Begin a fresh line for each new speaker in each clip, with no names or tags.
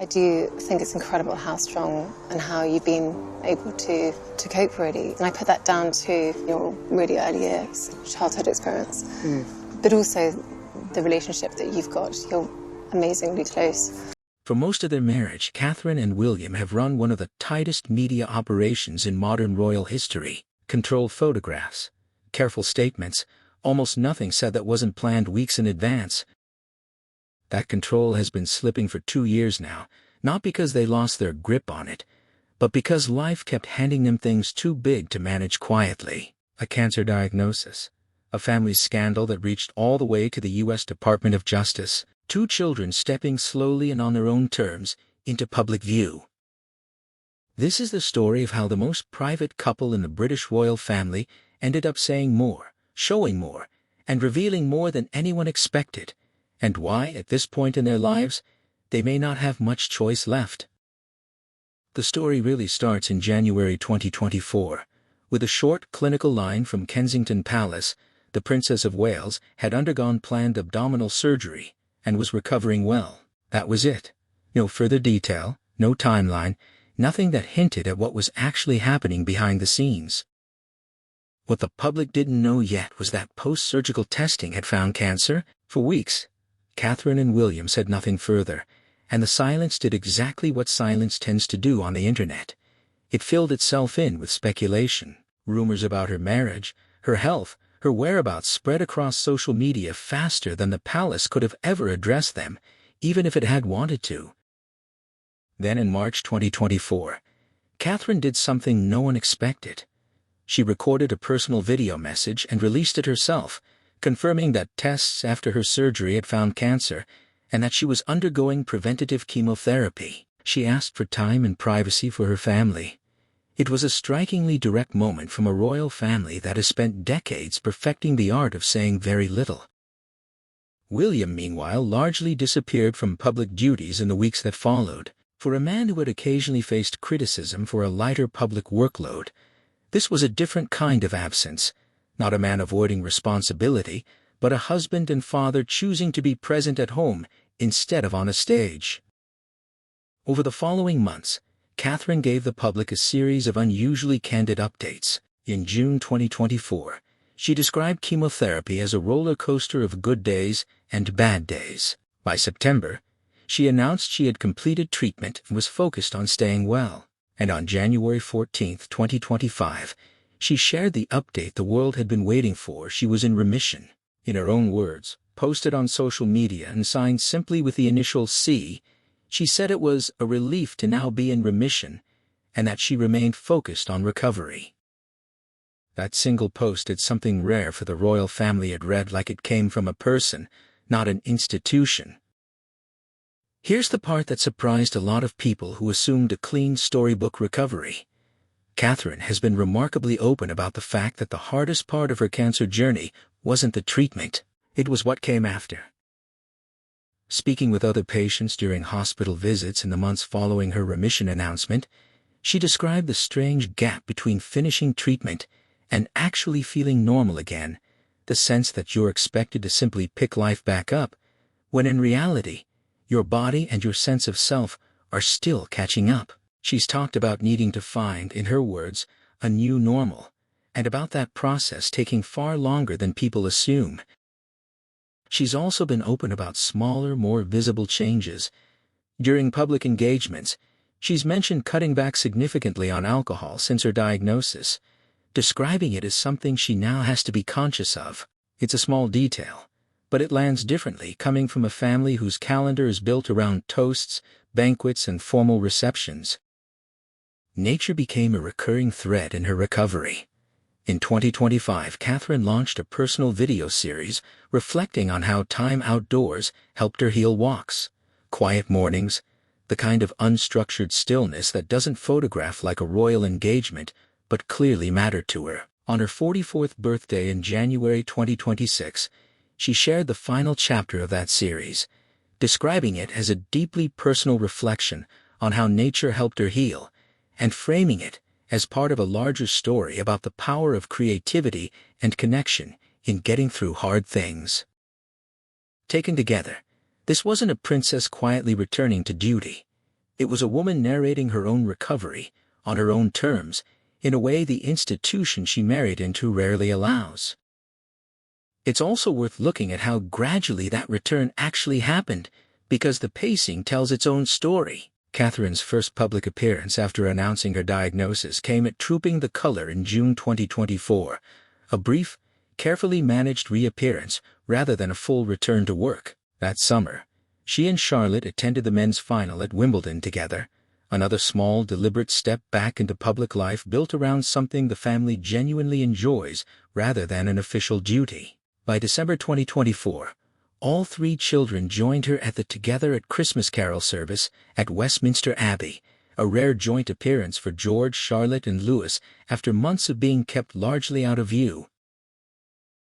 I do think it's incredible how strong and how you've been able to cope, really. And I put that down to your really early years, childhood experience, but also the relationship that you've got. You're amazingly close.
For most of their marriage, Catherine and William have run one of the tightest media operations in modern royal history. Controlled photographs, careful statements, almost nothing said that wasn't planned weeks in advance. That control has been slipping for 2 years now, not because they lost their grip on it, but because life kept handing them things too big to manage quietly. A cancer diagnosis, a family scandal that reached all the way to the U.S. Department of Justice, 2 children stepping slowly and on their own terms into public view. This is the story of how the most private couple in the British royal family ended up saying more, showing more, and revealing more than anyone expected, and why, at this point in their lives, they may not have much choice left. The story really starts in January 2024, with a short clinical line from Kensington Palace. The Princess of Wales had undergone planned abdominal surgery and was recovering well. That was it. No further detail, no timeline, nothing that hinted at what was actually happening behind the scenes. What the public didn't know yet was that post-surgical testing had found cancer. For weeks, Catherine and William said nothing further, and the silence did exactly what silence tends to do on the internet. It filled itself in with speculation. Rumors about her marriage, her health, her whereabouts spread across social media faster than the palace could have ever addressed them, even if it had wanted to. Then in March 2024, Catherine did something no one expected. She recorded a personal video message and released it herself, confirming that tests after her surgery had found cancer and that she was undergoing preventative chemotherapy. She asked for time and privacy for her family. It was a strikingly direct moment from a royal family that has spent decades perfecting the art of saying very little. William, meanwhile, largely disappeared from public duties in the weeks that followed. For a man who had occasionally faced criticism for a lighter public workload, this was a different kind of absence. Not a man avoiding responsibility, but a husband and father choosing to be present at home instead of on a stage. Over the following months, Catherine gave the public a series of unusually candid updates. In June 2024, she described chemotherapy as a roller coaster of good days and bad days. By September, she announced she had completed treatment and was focused on staying well. And on January 14, 2025, she shared the update the world had been waiting for. She was in remission. In her own words, posted on social media and signed simply with the initial C, she said it was a relief to now be in remission and that she remained focused on recovery. That single post did something rare for the royal family. It read like it came from a person, not an institution. Here's the part that surprised a lot of people who assumed a clean storybook recovery. Catherine has been remarkably open about the fact that the hardest part of her cancer journey wasn't the treatment, it was what came after. Speaking with other patients during hospital visits in the months following her remission announcement, she described the strange gap between finishing treatment and actually feeling normal again, the sense that you're expected to simply pick life back up, when in reality, your body and your sense of self are still catching up. She's talked about needing to find, in her words, a new normal, and about that process taking far longer than people assume. She's also been open about smaller, more visible changes. During public engagements, she's mentioned cutting back significantly on alcohol since her diagnosis, describing it as something she now has to be conscious of. It's a small detail, but it lands differently coming from a family whose calendar is built around toasts, banquets, and formal receptions. Nature became a recurring thread in her recovery. In 2025, Catherine launched a personal video series reflecting on how time outdoors helped her heal. Walks, quiet mornings, the kind of unstructured stillness that doesn't photograph like a royal engagement but clearly mattered to her. On her 44th birthday in January 2026, she shared the final chapter of that series, describing it as a deeply personal reflection on how nature helped her heal, and framing it as part of a larger story about the power of creativity and connection in getting through hard things. Taken together, this wasn't a princess quietly returning to duty. It was a woman narrating her own recovery, on her own terms, in a way the institution she married into rarely allows. It's also worth looking at how gradually that return actually happened, because the pacing tells its own story. Catherine's first public appearance after announcing her diagnosis came at Trooping the Color in June 2024, a brief, carefully managed reappearance rather than a full return to work. That summer, she and Charlotte attended the men's final at Wimbledon together, another small, deliberate step back into public life built around something the family genuinely enjoys rather than an official duty. By December 2024, all three children joined her at the Together at Christmas Carol service at Westminster Abbey, a rare joint appearance for George, Charlotte, and Louis after months of being kept largely out of view.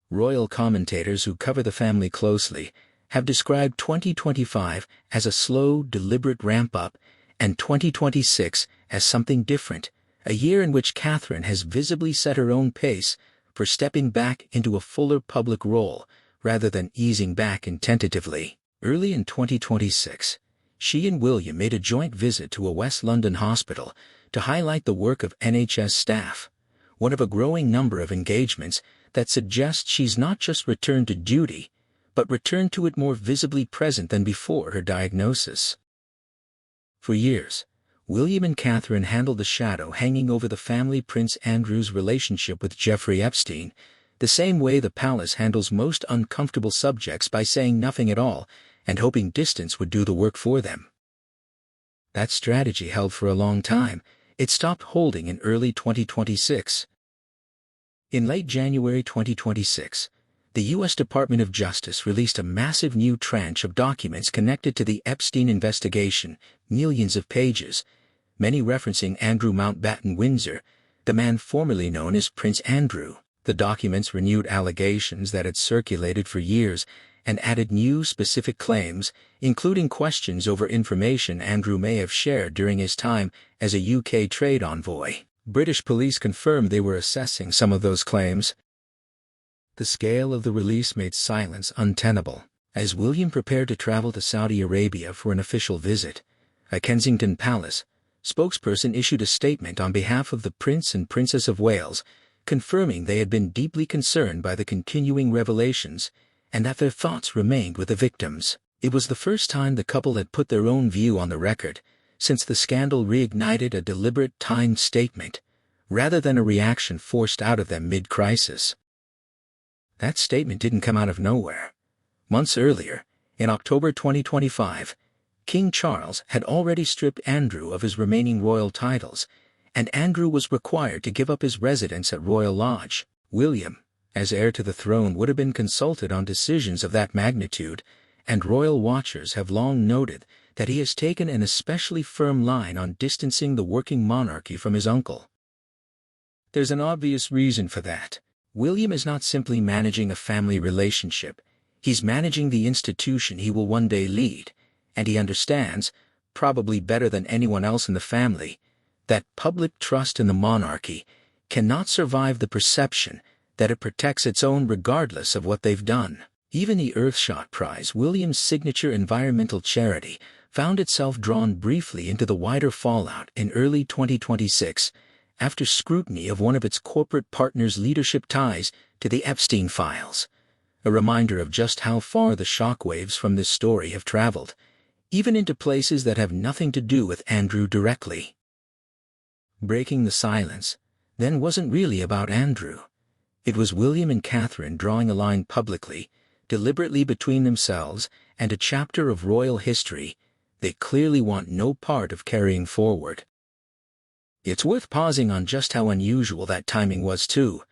Royal commentators who cover the family closely have described 2025 as a slow, deliberate ramp-up and 2026 as something different, a year in which Catherine has visibly set her own pace for stepping back into a fuller public role rather than easing back in tentatively. Early in 2026, she and William made a joint visit to a West London hospital to highlight the work of NHS staff, one of a growing number of engagements that suggest she's not just returned to duty, but returned to it more visibly present than before her diagnosis. For years, William and Catherine handled the shadow hanging over the family Prince Andrew's relationship with Jeffrey Epstein, the same way the palace handles most uncomfortable subjects by saying nothing at all and hoping distance would do the work for them. That strategy held for a long time. It stopped holding in early 2026. In late January 2026, the U.S. Department of Justice released a massive new tranche of documents connected to the Epstein investigation, millions of pages, many referencing Andrew Mountbatten Windsor, the man formerly known as Prince Andrew. The documents renewed allegations that had circulated for years and added new specific claims, including questions over information Andrew may have shared during his time as a UK trade envoy. British police confirmed they were assessing some of those claims. The scale of the release made silence untenable. As William prepared to travel to Saudi Arabia for an official visit, at Kensington Palace, spokesperson issued a statement on behalf of the Prince and Princess of Wales, confirming they had been deeply concerned by the continuing revelations and that their thoughts remained with the victims. It was the first time the couple had put their own view on the record since the scandal reignited a deliberate, timed statement, rather than a reaction forced out of them mid-crisis. That statement didn't come out of nowhere. Months earlier, in October 2025, King Charles had already stripped Andrew of his remaining royal titles, and Andrew was required to give up his residence at Royal Lodge. William, as heir to the throne, would have been consulted on decisions of that magnitude, and royal watchers have long noted that he has taken an especially firm line on distancing the working monarchy from his uncle. There's an obvious reason for that. William is not simply managing a family relationship, he's managing the institution he will one day lead, and he understands, probably better than anyone else in the family, that public trust in the monarchy cannot survive the perception that it protects its own regardless of what they've done. Even the Earthshot Prize, William's signature environmental charity, found itself drawn briefly into the wider fallout in early 2026 after scrutiny of one of its corporate partners' leadership ties to the Epstein files, a reminder of just how far the shockwaves from this story have traveled, even into places that have nothing to do with Andrew directly. Breaking the silence, then, wasn't really about Andrew. It was William and Catherine drawing a line publicly, deliberately between themselves and a chapter of royal history they clearly want no part of carrying forward. It's worth pausing on just how unusual that timing was too.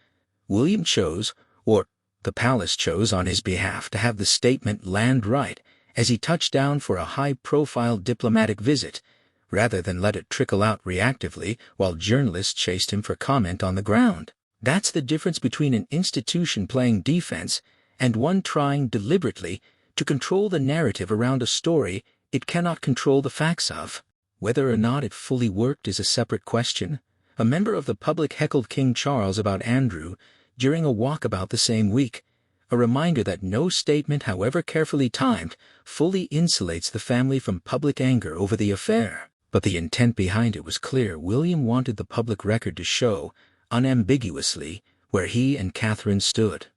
William chose, or the palace chose on his behalf, to have the statement land right as he touched down for a high-profile diplomatic visit, rather than let it trickle out reactively while journalists chased him for comment on the ground. That's the difference between an institution playing defense and one trying deliberately to control the narrative around a story it cannot control the facts of. Whether or not it fully worked is a separate question. A member of the public heckled King Charles about Andrew during a walkabout the same week, a reminder that no statement, however carefully timed, fully insulates the family from public anger over the affair. But the intent behind it was clear. William wanted the public record to show, unambiguously, where he and Catherine stood.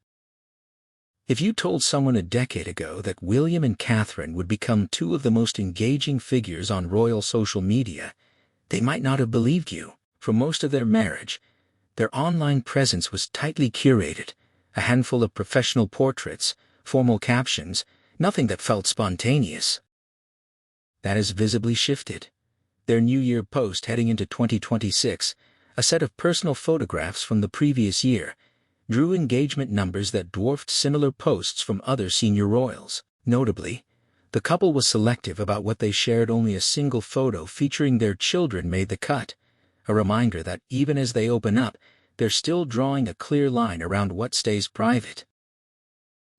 If you told someone a decade ago that William and Catherine would become two of the most engaging figures on royal social media, they might not have believed you. For most of their marriage, their online presence was tightly curated, a handful of professional portraits, formal captions, nothing that felt spontaneous. That has visibly shifted. Their New Year post heading into 2026, a set of personal photographs from the previous year, drew engagement numbers that dwarfed similar posts from other senior royals. Notably, the couple was selective about what they shared. Only a single photo featuring their children made the cut, a reminder that even as they open up, they're still drawing a clear line around what stays private.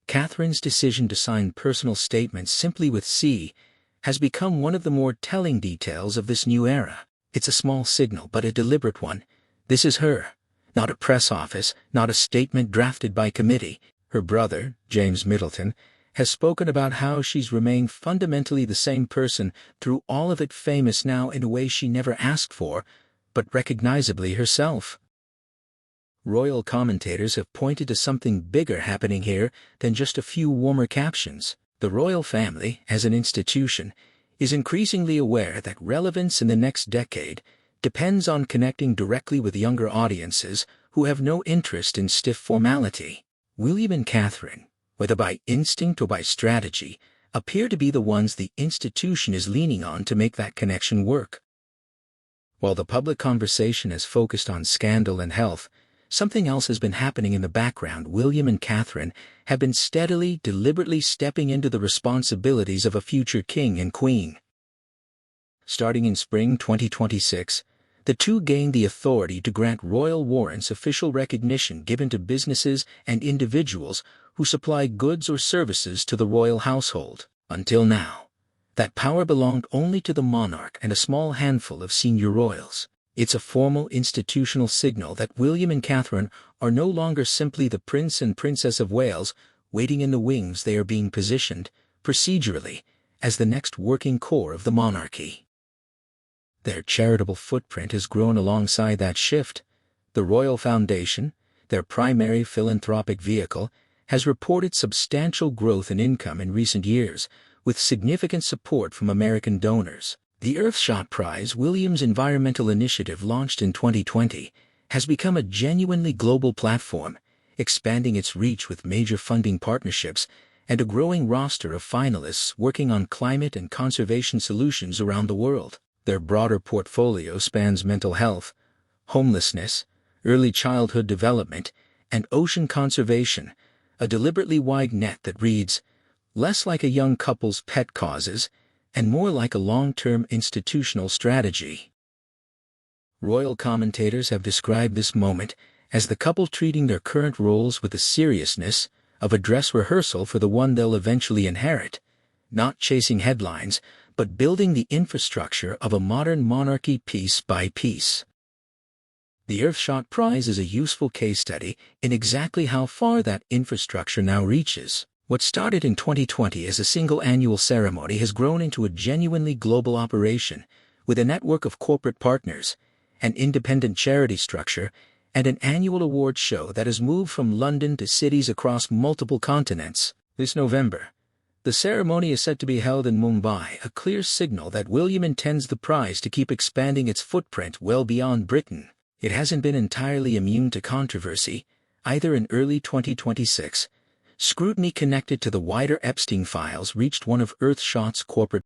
Catherine's decision to sign personal statements simply with C has become one of the more telling details of this new era. It's a small signal, but a deliberate one. This is her. Not a press office, not a statement drafted by committee. Her brother, James Middleton, has spoken about how she's remained fundamentally the same person through all of it, famous now in a way she never asked for, but recognizably herself. Royal commentators have pointed to something bigger happening here than just a few warmer captions. The royal family, as an institution, is increasingly aware that relevance in the next decade depends on connecting directly with younger audiences who have no interest in stiff formality. William and Catherine, whether by instinct or by strategy, appear to be the ones the institution is leaning on to make that connection work. While the public conversation has focused on scandal and health, something else has been happening in the background. William and Catherine have been steadily, deliberately stepping into the responsibilities of a future king and queen. Starting in spring 2026, the two gained the authority to grant royal warrants, official recognition given to businesses and individuals who supply goods or services to the royal household. Until now, that power belonged only to the monarch and a small handful of senior royals. It's a formal institutional signal that William and Catherine are no longer simply the Prince and Princess of Wales waiting in the wings. They are being positioned, procedurally, as the next working core of the monarchy. Their charitable footprint has grown alongside that shift. The Royal Foundation, their primary philanthropic vehicle, has reported substantial growth in income in recent years, with significant support from American donors. The Earthshot Prize, William's environmental initiative launched in 2020, has become a genuinely global platform, expanding its reach with major funding partnerships and a growing roster of finalists working on climate and conservation solutions around the world. Their broader portfolio spans mental health, homelessness, early childhood development, and ocean conservation, a deliberately wide net that reads, less like a young couple's pet causes, and more like a long-term institutional strategy. Royal commentators have described this moment as the couple treating their current roles with the seriousness of a dress rehearsal for the one they'll eventually inherit, not chasing headlines, but building the infrastructure of a modern monarchy piece by piece. The Earthshot Prize is a useful case study in exactly how far that infrastructure now reaches. What started in 2020 as a single annual ceremony has grown into a genuinely global operation, with a network of corporate partners, an independent charity structure, and an annual awards show that has moved from London to cities across multiple continents. This November, the ceremony is set to be held in Mumbai, a clear signal that William intends the prize to keep expanding its footprint well beyond Britain. It hasn't been entirely immune to controversy, either. In early 2026, scrutiny connected to the wider Epstein files reached one of Earthshot's corporate